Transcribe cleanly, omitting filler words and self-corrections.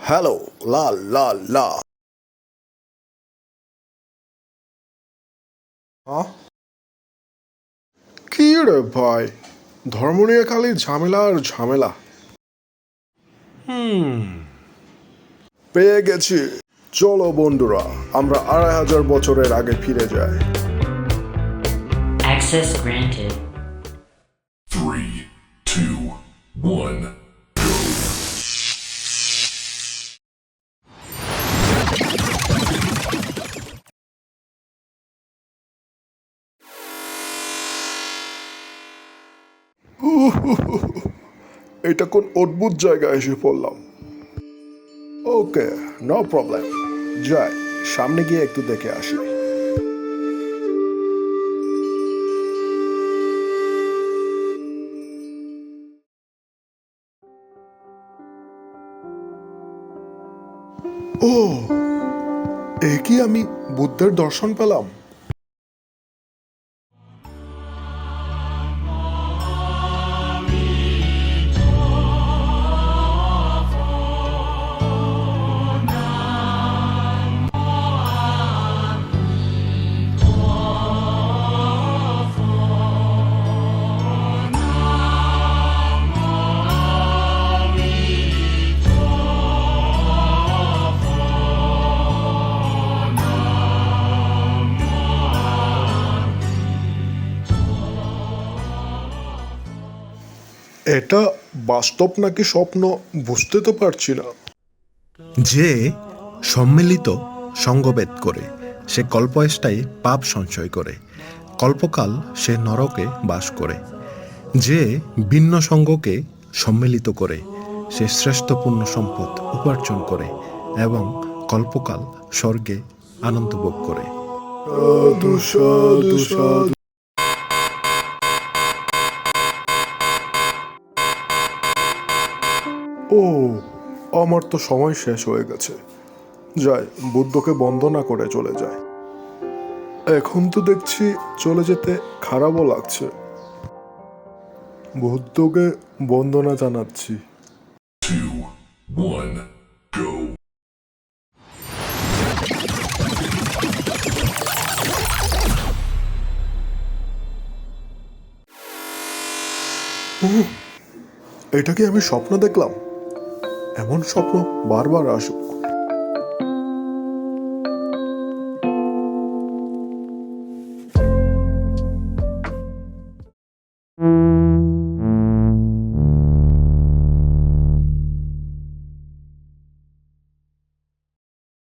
Hello, লা লা লা। হ্যাঁ, কি রে ভাই, ধর্ম নিয়ে খালি ঝামেলা আর ঝামেলা। পেয়ে গেছি। চলো বন্ধুরা, আমরা ২,৫০০ বছরের আগে ফিরে যাই। Access granted. 3, 2, 1. এটা কোন অদ্ভুত জায়গায় এসে পড়লাম। ওকে, নো প্রবলেম। যাই, সামনে গিয়ে একটু দেখে আসি। ও, এ কি আমি বুদ্ধের দর্শন পেলাম? এটা বাস্তব নাকি স্বপ্ন বুঝতে তো পারছি না। যে সম্মিলিত সঙ্গভেদ করে সে কল্পস্থায়ী পাপ সঞ্চয় করে, কল্পকাল সে নরকে বাস করে। যে ভিন্ন সঙ্গকে সম্মিলিত করে সে শ্রেষ্ঠ পুণ্য সম্পদ উপার্জন করে এবং কল্পকাল স্বর্গে আনন্দ ভোগ করে। সাধু সাধু সাধু। ও, আমার তো সময় শেষ হয়ে গেছে। যাই, বুদ্ধকে বন্দনা করে চলে যায়। এখন তো দেখছি চলে যেতে খারাপও লাগছে। বুদ্ধকে বন্দনা জানাচ্ছি। 2, 1, go. এটা কি আমি স্বপ্ন দেখলাম? এমন স্বপ্ন বারবার আসুক।